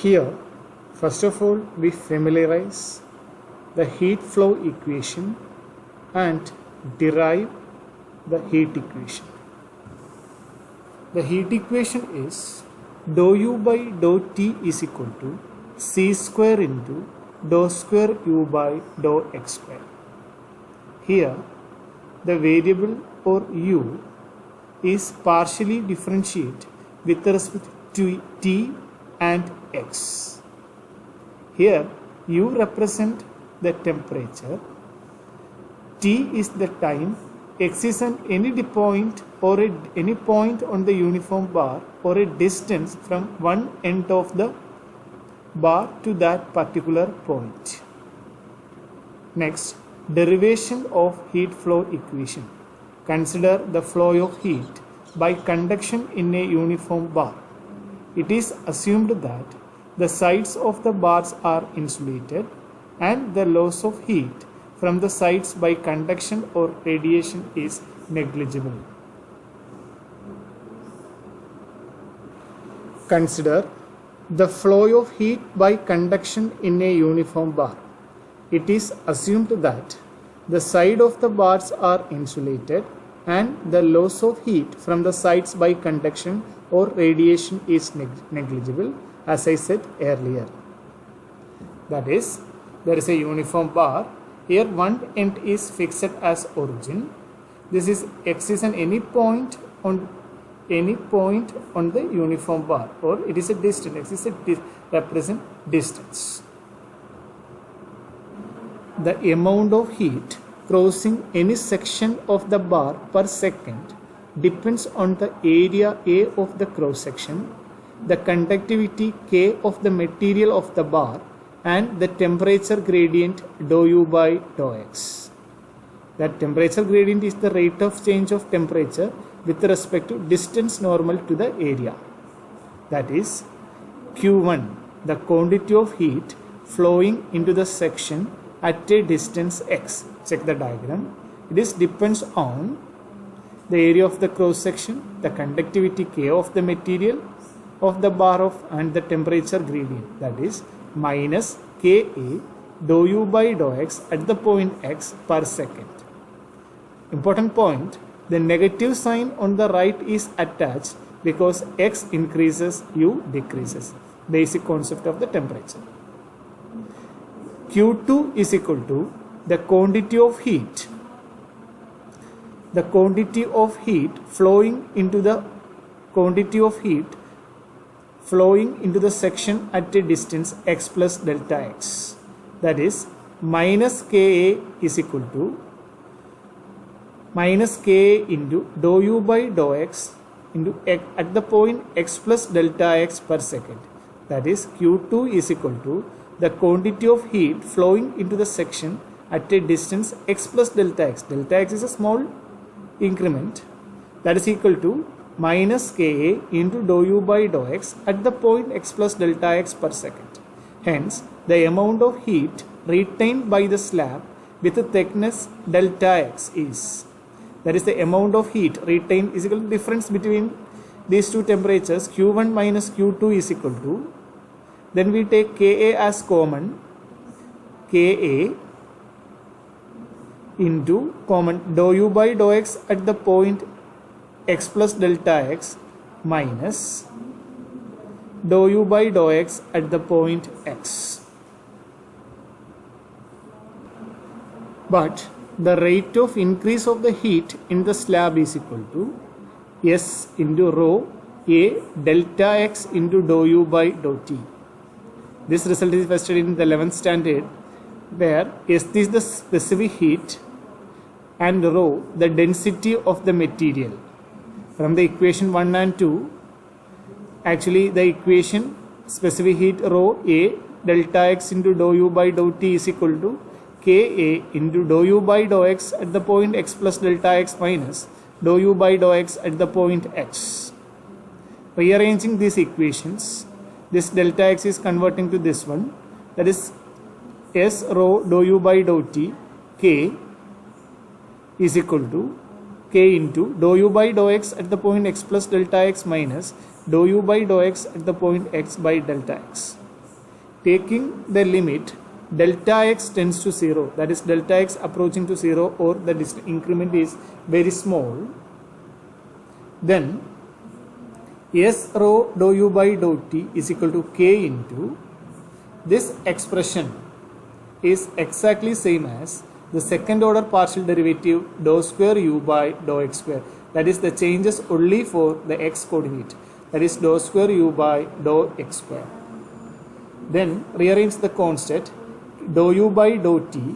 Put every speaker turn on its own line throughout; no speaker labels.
Here, first of all, we familiarize the heat flow equation and derive the heat equation. The heat equation is dou u by dou t is equal to c square into dou square u by dou x square. Here, the variable or u is partially differentiate with respect to t and x. Here, u represent the temperature, t is the time, x is an any point or any point on the uniform bar or a distance from one end of the bar to that particular point. Next, derivation of heat flow equation. Consider the flow of heat by conduction in a uniform bar. It is assumed that the sides of the bars are insulated and the loss of heat from the sides by conduction or radiation is negligible. Consider the flow of heat by conduction in a uniform bar. It is assumed that the side of the bars are insulated and the loss of heat from the sides by conduction or radiation is negligible, as I said earlier. That is, there is a uniform bar. Here one end is fixed as origin. This is x is an any point on the uniform bar, or it is a distance. X is a represent distance. The amount of heat crossing any section of the bar per second depends on the area A of the cross section, the conductivity K of the material of the bar, and the temperature gradient dou u by dou x. That temperature gradient is the rate of change of temperature with respect to distance normal to the area. That is, Q1, the quantity of heat flowing into the section at a distance x. Check the diagram. This depends on the area of the cross section, the conductivity K of the material of the bar of, and the temperature gradient, that is minus Ka dou u by dou x at the point x per second. Important point, the negative sign on the right is attached because x increases, u decreases. Basic concept of the temperature. Q2 is equal to the quantity of heat. The quantity of heat flowing into the section at a distance x plus delta x. That is, minus Ka is equal to minus Ka into dou u by dou x into x at the point x plus delta x per second. That is, Q2 is equal to the quantity of heat flowing into the section at a distance x plus delta x. Delta x is a small increment, that is equal to minus Ka into dou u by dou x at the point x plus delta x per second. Hence, the amount of heat retained by the slab with a thickness delta x is, that is the amount of heat retained is equal to difference between these two temperatures, Q1 minus Q2 is equal to, then we take Ka as common, Ka into common dou u by dou x at the point x plus delta x minus dou u by dou x at the point x. But the rate of increase of the heat in the slab is equal to S into rho A delta x into dou u by dou t. This result is first studied in the 11th standard, where S is the specific heat and rho the density of the material. From the equation 1 and 2, actually the equation specific heat rho A delta x into dou u by dou t is equal to Ka into dou u by dou x at the point x plus delta x minus dou u by dou x at the point x. Rearranging these equations, this delta x is converting to this one, that is S rho dou u by dou t K is equal to K into dou u by dou x at the point x plus delta x minus dou u by dou x at the point x by delta x. taking the limit delta x tends to 0, that is delta x approaching to 0 or the increment is very small, then S rho dou u by dou t is equal to k into this expression is exactly same as the second order partial derivative dou square u by dou x square, that is the changes only for the x coordinate, that is dou square u by dou x square. Then rearrange the constant dou u by dou t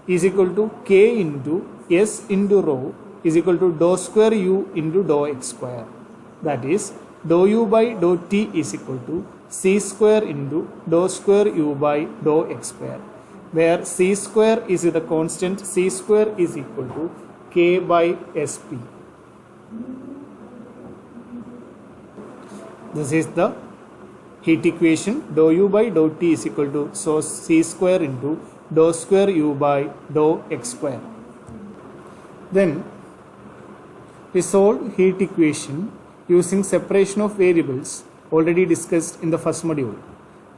is equal to k into s into rho is equal to dou square u into dou x square, that is dou u by dou t is equal to c square into dou square u by dou x square, where c square is the constant, c square is equal to k by sp. This is the heat equation. Dou u by dou t is equal to so c square into dou square u by dou x square. Then we solve heat equation using separation of variables already discussed in the first module.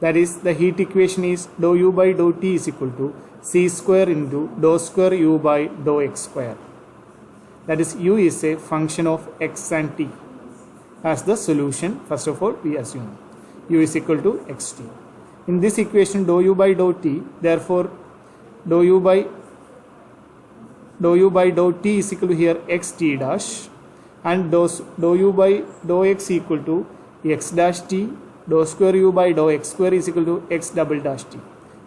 That is, the heat equation is dou u by dou t is equal to c square into dou square u by dou x square. That is, u is a function of x and t. As the solution, first of all, we assume u is equal to xt. In this equation, dou u by dou t, therefore dou u by dou t is equal to here xt dash, and dou u by dou x equal to x dash t, dou square u by dou x square is equal to x double dash t.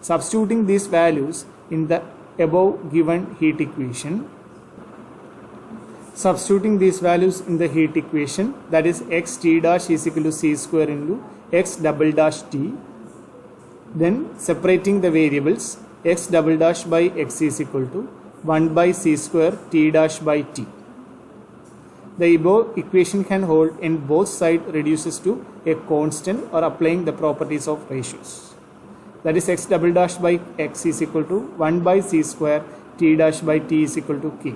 Substituting these values in the above given heat equation, that is x t dash is equal to c square into x double dash t. Then separating the variables, x double dash by x is equal to 1 by c square t dash by t. The above equation can hold in both sides reduces to a constant or applying the properties of ratios. That is, x double dash by x is equal to 1 by c square t dash by t is equal to k.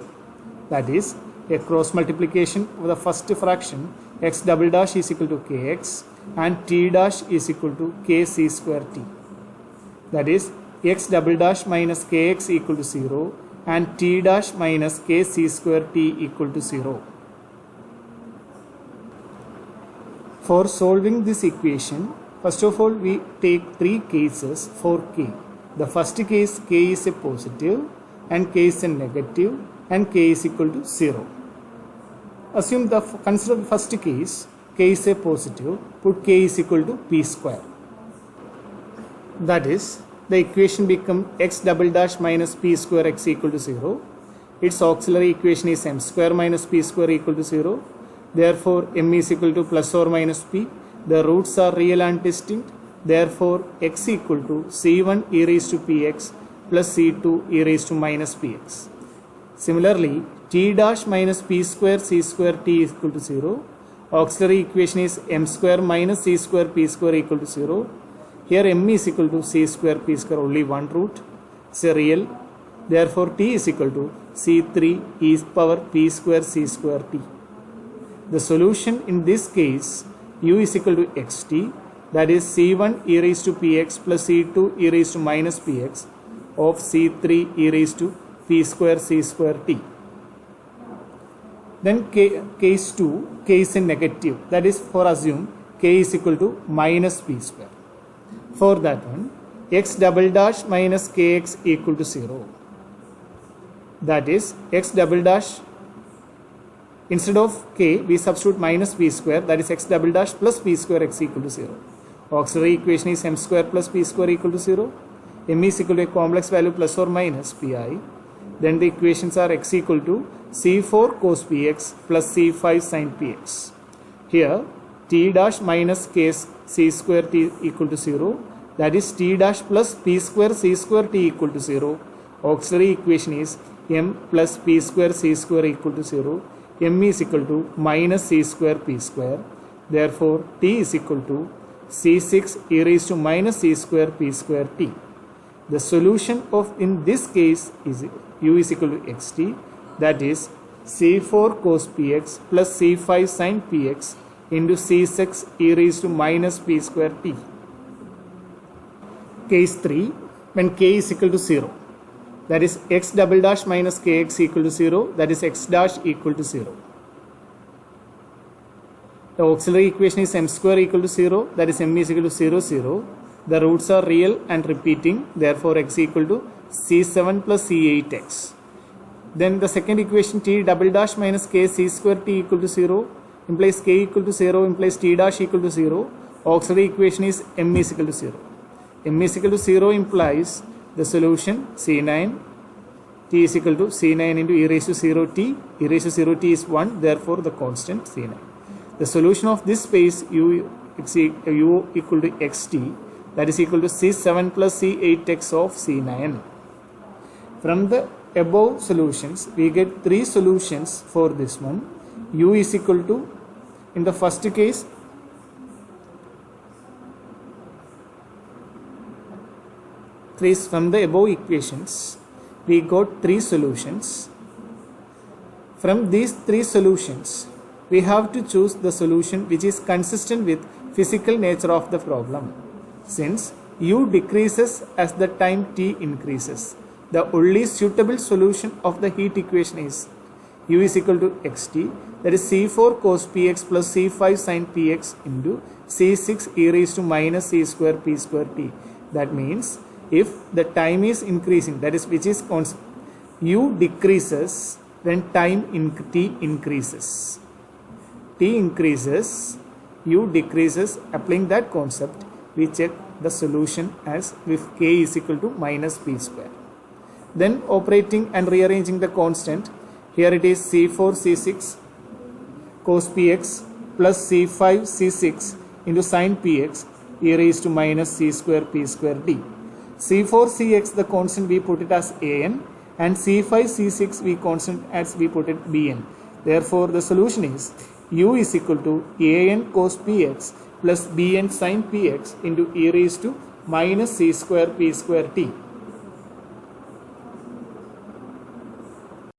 That is, a cross multiplication of the first fraction x double dash is equal to kx and t dash is equal to kc square t. That is, x double dash minus kx equal to 0 and t dash minus kc square t equal to 0. For solving this equation, first of all, we take three cases for k. The first case, k is a positive and k is a negative and k is equal to 0. Consider the first case, k is a positive, put k is equal to p square. That is, the equation becomes x double dash minus p square x equal to 0. Its auxiliary equation is m square minus p square equal to 0. Therefore, m is equal to plus or minus p. The roots are real and distinct. Therefore, x equal to c1 e raised to px plus c2 e raised to minus px. Similarly, t dash minus p square c square t is equal to 0. Auxiliary equation is m square minus c square p square equal to 0. Here m is equal to c square p square, only one root. It's a real. Therefore, t is equal to c3 e power p square c square t. The solution in this case, u is equal to xt, that is c1 e raised to px plus c2 e raised to minus px of c3 e raised to p square c square t. Then case 2, k is a negative, that is, for assume k is equal to minus p square. For that one, x double dash minus kx equal to 0. That is, x double dash, instead of k, we substitute minus p square, that is x double dash plus p square x equal to 0. Auxiliary equation is m square plus p square equal to 0. M is equal to a complex value plus or minus pi. Then the equations are x equal to c4 cos px plus c5 sin px. Here, t dash minus k c square t equal to 0. That is, t dash plus p square c square t equal to 0. Auxiliary equation is m plus p square c square equal to 0. M is equal to minus c square p square. Therefore, t is equal to c6 e raised to minus c square p square t. The solution of in this case is u is equal to xt, that is c4 cos px plus c5 sin px into c6 e raised to minus p square t. case 3, when k is equal to 0, that is x double dash minus kx equal to 0, that is x dash equal to 0. The auxiliary equation is m square equal to 0, that is m is equal to 0, 0. The roots are real and repeating, therefore x equal to c7 plus c8x. Then the second equation, t double dash minus k c square t equal to 0 implies k equal to 0 implies t dash equal to 0. Auxiliary equation is m is equal to 0. M is equal to 0 implies the solution c9, t is equal to c9 into e raised to 0t. E raised to 0t is 1, therefore the constant c9. The solution of this space u equal to xt, that is equal to c7 plus c8x of c9. From the above solutions, we get 3 solutions for this one. U is equal to, in the first case, from the above equations, we got 3 solutions. From these 3 solutions, we have to choose the solution which is consistent with physical nature of the problem. Since u decreases as the time t increases, the only suitable solution of the heat equation is u is equal to xt, that is c4 cos px plus c5 sin px into c6 e raised to minus c square p square t. That means if the time is increasing, that is which is constant, u decreases when time t increases. T increases, u decreases. Applying that concept, we check the solution as if k is equal to minus p square. Then operating and rearranging the constant, here it is c4 c6 cos px plus c5 c6 into sin px e raised to minus c square p square d. c4 cx, the constant we put it as an, and c5 c6 we put it bn. Therefore the solution is u is equal to an cos px plus bn sin px into e raised to minus c square p square t.